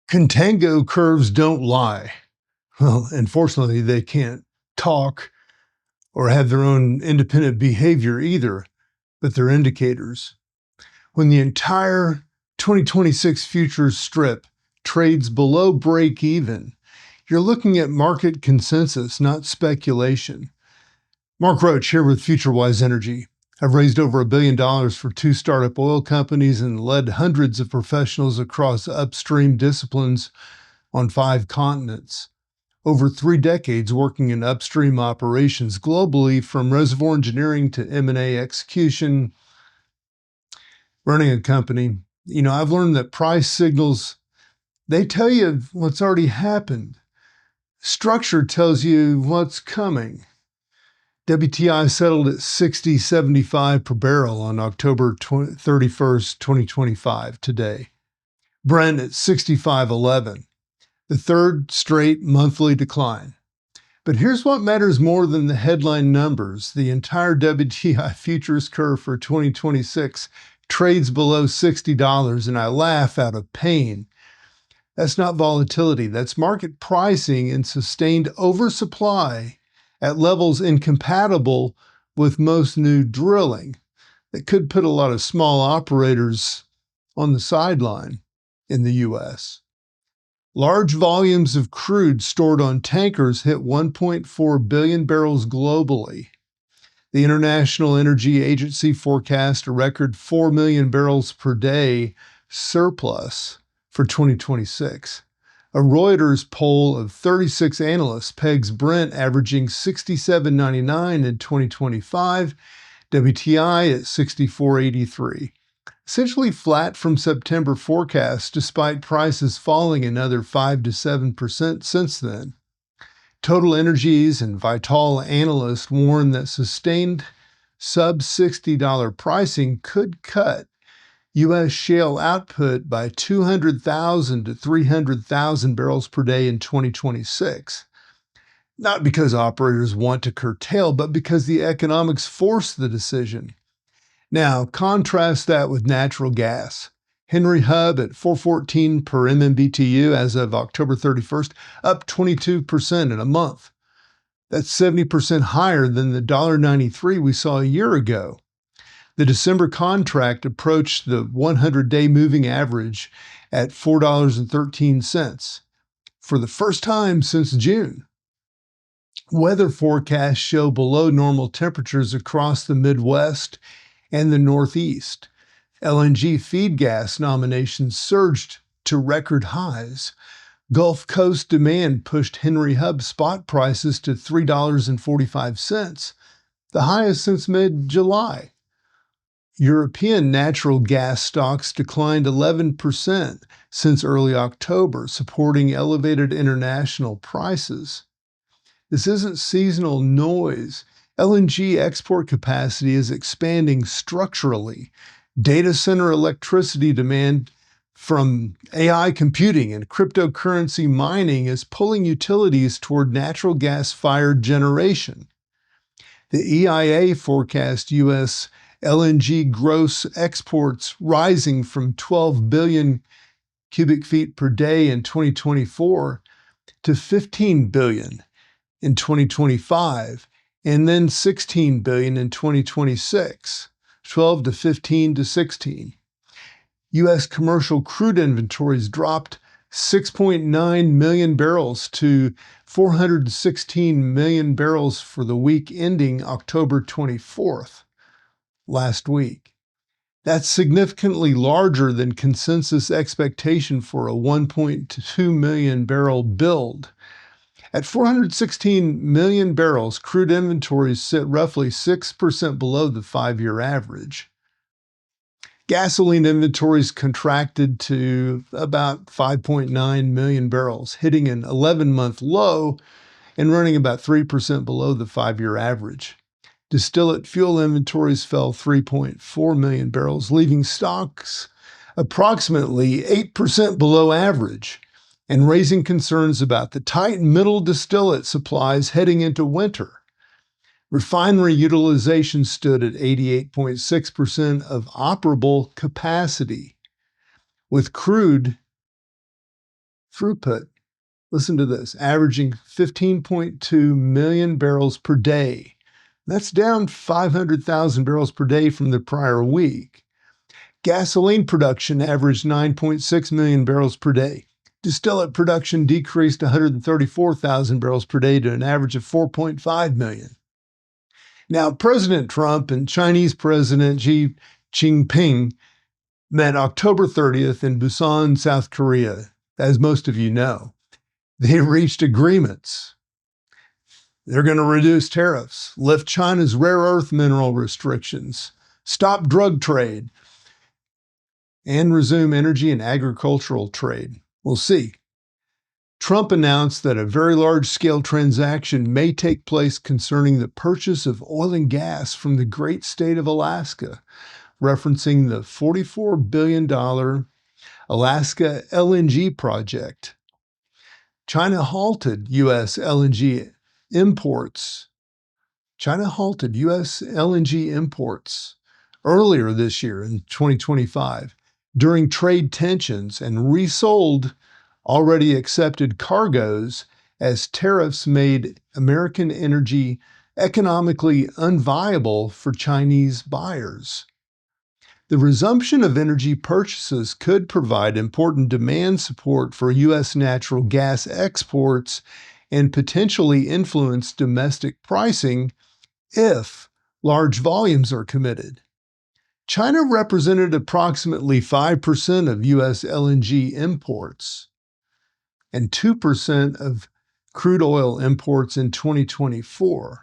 Contango curves don't lie. Well, unfortunately, they can't talk or have their own independent behavior either, but they're indicators. When the entire 2026 futures strip trades below break even, you're looking at market consensus, not speculation. Mark Roach here with FutureWise Energy. I've raised over $1 billion for 2 startup oil companies and led hundreds of professionals across upstream disciplines on 5 continents. Over 3 decades working in upstream operations globally, from reservoir engineering to M&A execution, running a company. I've learned that price signals, they tell you what's already happened. Structure tells you what's coming. WTI settled at $60.75 per barrel on October 31st, 2025, today. Brent at $65.11, the third straight monthly decline. But here's what matters more than the headline numbers. The entire WTI futures curve for 2026 trades below $60, and I laugh out of pain. That's not volatility. That's market pricing and sustained oversupply at levels incompatible with most new drilling that could put a lot of small operators on the sideline in the U.S. Large volumes of crude stored on tankers hit 1.4 billion barrels globally. The International Energy Agency forecast a record 4 million barrels per day surplus for 2026. A Reuters poll of 36 analysts pegs Brent averaging $67.99 in 2025, WTI at $64.83. Essentially flat from September forecast, despite prices falling another 5 to 7% since then. Total Energies and Vitol analysts warn that sustained sub-$60 pricing could cut U.S. shale output by 200,000 to 300,000 barrels per day in 2026. Not because operators want to curtail, but because the economics force the decision. Now, contrast that with natural gas. Henry Hub at $4.14 per MMBTU as of October 31st, up 22% in a month. That's 70% higher than the $1.93 we saw a year ago. The December contract approached the 100-day moving average at $4.13 for the first time since June. Weather forecasts show below normal temperatures across the Midwest and the Northeast. LNG feed gas nominations surged to record highs. Gulf Coast demand pushed Henry Hub spot prices to $3.45, the highest since mid-July. European natural gas stocks declined 11% since early October, supporting elevated international prices. This isn't seasonal noise. LNG export capacity is expanding structurally. Data center electricity demand from AI computing and cryptocurrency mining is pulling utilities toward natural gas-fired generation. The EIA forecast U.S. LNG gross exports rising from 12 billion cubic feet per day in 2024 to 15 billion in 2025, and then 16 billion in 2026, 12 to 15 to 16. U.S. commercial crude inventories dropped 6.9 million barrels to 416 million barrels for the week ending October 24th, last week. That's significantly larger than consensus expectation for a 1.2 million barrel build. At 416 million barrels, crude inventories sit roughly 6% below the 5-year average. Gasoline inventories contracted to about 5.9 million barrels, hitting an 11-month low and running about 3% below the 5-year average. Distillate fuel inventories fell 3.4 million barrels, leaving stocks approximately 8% below average, and raising concerns about the tight middle distillate supplies heading into winter. Refinery utilization stood at 88.6% of operable capacity, with crude throughput. Listen to this, averaging 15.2 million barrels per day. That's down 500,000 barrels per day from the prior week. Gasoline production averaged 9.6 million barrels per day. Distillate production decreased 134,000 barrels per day to an average of 4.5 million. Now, President Trump and Chinese President Xi Jinping met October 30th in Busan, South Korea, as most of you know. They reached agreements. They're going to reduce tariffs, lift China's rare earth mineral restrictions, stop drug trade, and resume energy and agricultural trade. We'll see. Trump announced that a very large-scale transaction may take place concerning the purchase of oil and gas from the great state of Alaska, referencing the $44 billion Alaska LNG project. China halted U.S. LNG imports. Earlier this year in 2025 during trade tensions and resold already accepted cargoes as tariffs made American energy economically unviable for Chinese buyers. The resumption of energy purchases could provide important demand support for U.S. natural gas exports and potentially influence domestic pricing if large volumes are committed. China represented approximately 5% of U.S. LNG imports and 2% of crude oil imports in 2024.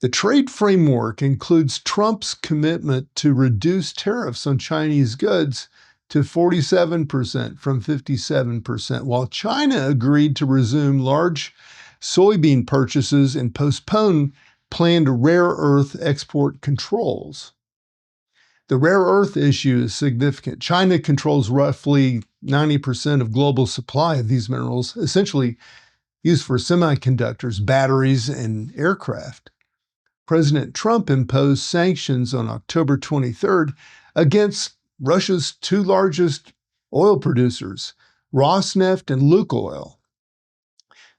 The trade framework includes Trump's commitment to reduce tariffs on Chinese goods to 47% from 57%, while China agreed to resume large soybean purchases and postpone planned rare earth export controls. The rare earth issue is significant. China controls roughly 90% of global supply of these minerals, essentially used for semiconductors, batteries, and aircraft. President Trump imposed sanctions on October 23rd against Russia's two largest oil producers, Rosneft and Lukoil.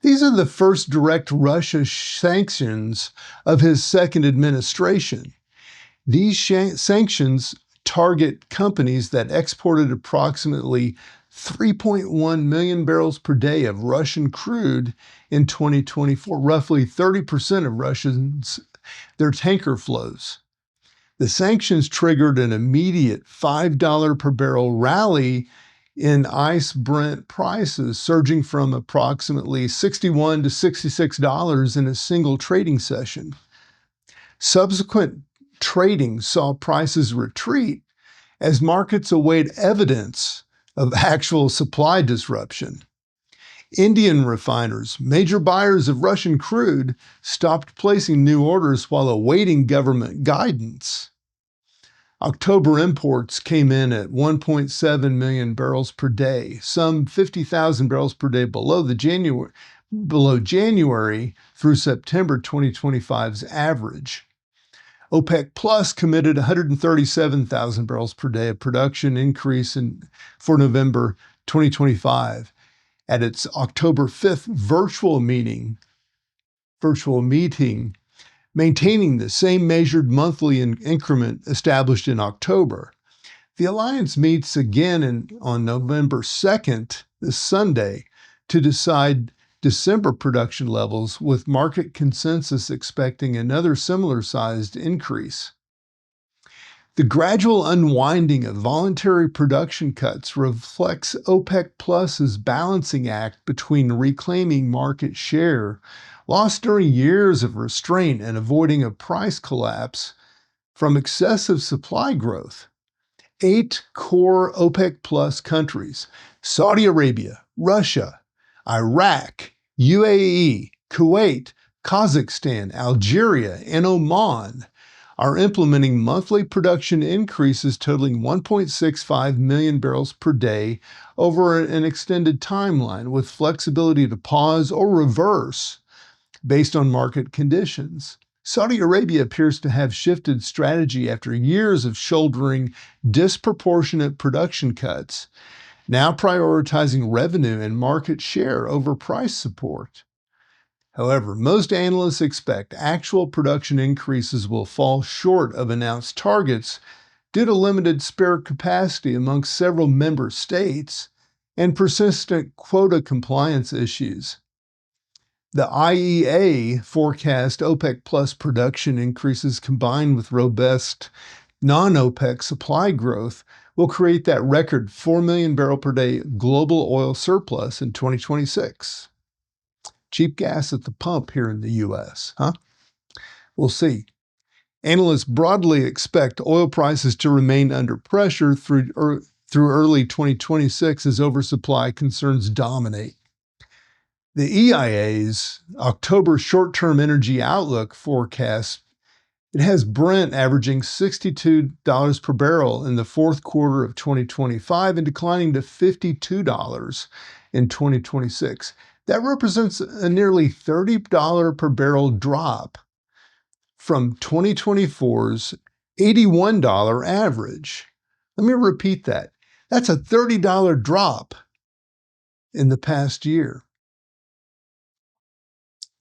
These are the first direct Russia sanctions of his second administration. These sanctions target companies that exported approximately 3.1 million barrels per day of Russian crude in 2024, roughly 30% of their tanker flows. The sanctions triggered an immediate $5 per barrel rally in ICE Brent prices, surging from approximately $61 to $66 in a single trading session. Subsequent trading saw prices retreat as markets await evidence of actual supply disruption. Indian refiners, major buyers of Russian crude, stopped placing new orders while awaiting government guidance. October imports came in at 1.7 million barrels per day, some 50,000 barrels per day below January through September 2025's average. OPEC Plus committed 137,000 barrels per day of production increase for November 2025 at its October 5th virtual meeting, maintaining the same measured monthly increment established in October. The alliance meets again on November 2nd, this Sunday, to decide December production levels, with market consensus expecting another similar-sized increase. The gradual unwinding of voluntary production cuts reflects OPEC Plus's balancing act between reclaiming market share lost during years of restraint and avoiding a price collapse from excessive supply growth. 8 core OPEC Plus countries, Saudi Arabia, Russia, Iraq, UAE, Kuwait, Kazakhstan, Algeria, and Oman, are implementing monthly production increases totaling 1.65 million barrels per day over an extended timeline, with flexibility to pause or reverse based on market conditions. Saudi Arabia appears to have shifted strategy after years of shouldering disproportionate production cuts. now prioritizing revenue and market share over price support. However, most analysts expect actual production increases will fall short of announced targets due to limited spare capacity amongst several member states and persistent quota compliance issues. The IEA forecast OPEC Plus production increases combined with robust non-OPEC supply growth will create that record 4 million barrel per day global oil surplus in 2026. Cheap gas at the pump here in the U.S., huh? We'll see. Analysts broadly expect oil prices to remain under pressure through early 2026 as oversupply concerns dominate. The EIA's October short-term energy outlook forecast, it has Brent averaging $62 per barrel in the fourth quarter of 2025 and declining to $52 in 2026. That represents a nearly $30 per barrel drop from 2024's $81 average. Let me repeat that. That's a $30 drop in the past year.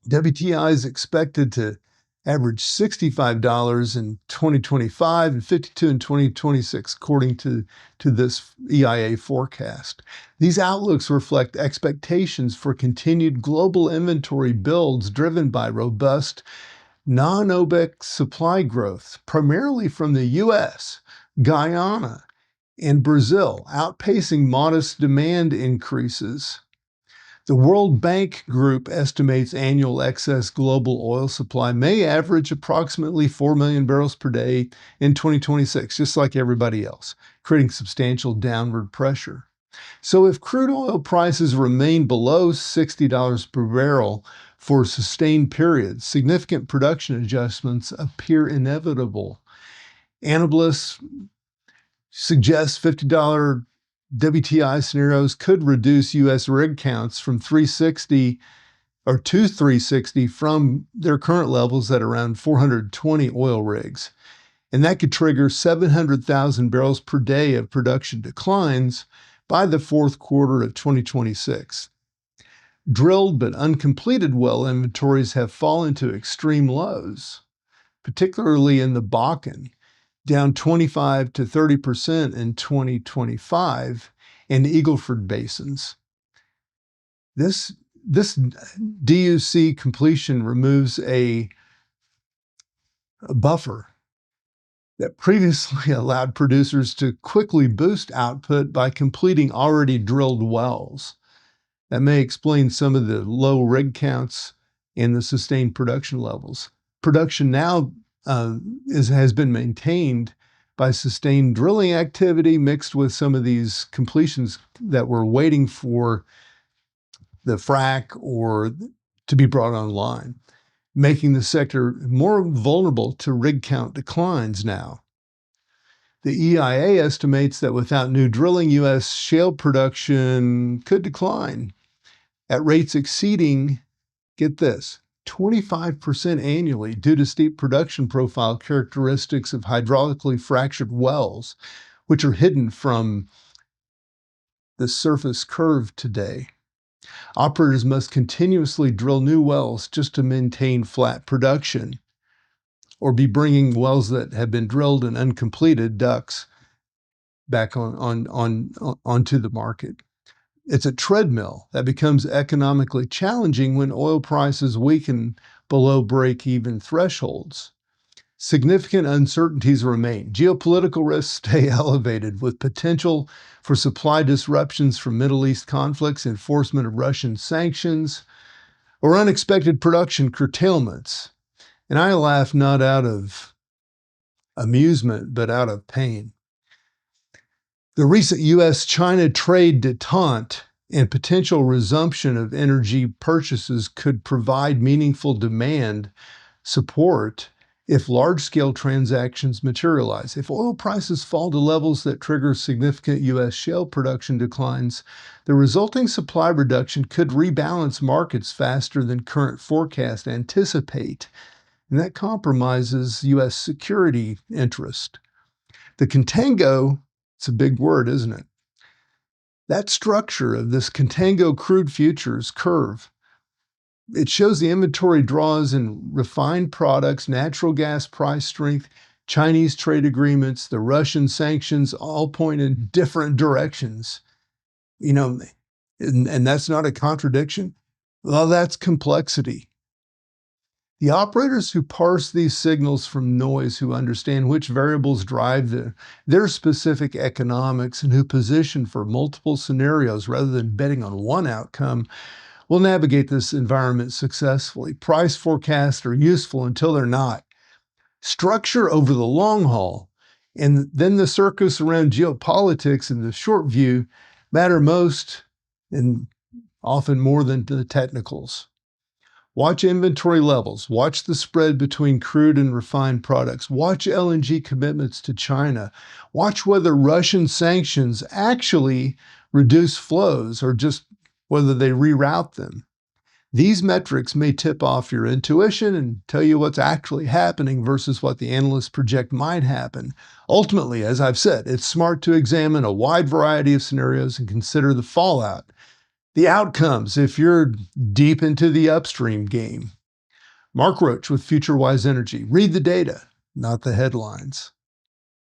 WTI is expected to average $65 in 2025 and $52 in 2026, according to this EIA forecast. These outlooks reflect expectations for continued global inventory builds driven by robust non-OPEC supply growth, primarily from the U.S., Guyana, and Brazil, outpacing modest demand increases. The World Bank Group estimates annual excess global oil supply may average approximately 4 million barrels per day in 2026, just like everybody else, creating substantial downward pressure. So if crude oil prices remain below $60 per barrel for sustained periods, significant production adjustments appear inevitable. Analysts suggest $50 WTI scenarios could reduce U.S. rig counts from 360 or to 360 from their current levels at around 420 oil rigs. And that could trigger 700,000 barrels per day of production declines by the fourth quarter of 2026. Drilled but uncompleted well inventories have fallen to extreme lows, particularly in the Bakken, down 25 to 30% in 2025, and Eagle Ford basins. This DUC completion removes a buffer that previously allowed producers to quickly boost output by completing already drilled wells. That may explain some of the low rig counts and the sustained production levels. Production now has been maintained by sustained drilling activity mixed with some of these completions that were waiting for the frac or to be brought online, making the sector more vulnerable to rig count declines now. The EIA estimates that without new drilling, U.S. shale production could decline at rates exceeding, get this, 25% annually due to steep production profile characteristics of hydraulically fractured wells, which are hidden from the surface curve today. Operators must continuously drill new wells just to maintain flat production, or be bringing wells that have been drilled and uncompleted, DUCs, back onto the market. It's a treadmill that becomes economically challenging when oil prices weaken below break-even thresholds. Significant uncertainties remain. Geopolitical risks stay elevated with potential for supply disruptions from Middle East conflicts, enforcement of Russian sanctions, or unexpected production curtailments. And I laugh not out of amusement, but out of pain. The recent U.S.-China trade detente and potential resumption of energy purchases could provide meaningful demand support if large-scale transactions materialize. If oil prices fall to levels that trigger significant U.S. shale production declines, the resulting supply reduction could rebalance markets faster than current forecasts anticipate, and that compromises U.S. security interest. The contango, it's a big word, isn't it? That structure of this contango crude futures curve, it shows the inventory draws in refined products, natural gas price strength, Chinese trade agreements, the Russian sanctions all point in different directions. You know, and that's not a contradiction. Well, that's complexity. The operators who parse these signals from noise, who understand which variables drive their specific economics, and who position for multiple scenarios rather than betting on one outcome, will navigate this environment successfully. Price forecasts are useful until they're not. Structure over the long haul, and then the circus around geopolitics and the short view matter most and often more than the technicals. Watch inventory levels. Watch the spread between crude and refined products. Watch LNG commitments to China. Watch whether Russian sanctions actually reduce flows or just whether they reroute them. These metrics may tip off your intuition and tell you what's actually happening versus what the analysts project might happen. Ultimately, as I've said, it's smart to examine a wide variety of scenarios and consider the fallout, the outcomes if you're deep into the upstream game. Mark Roach with FutureWise Energy. Read the data, not the headlines.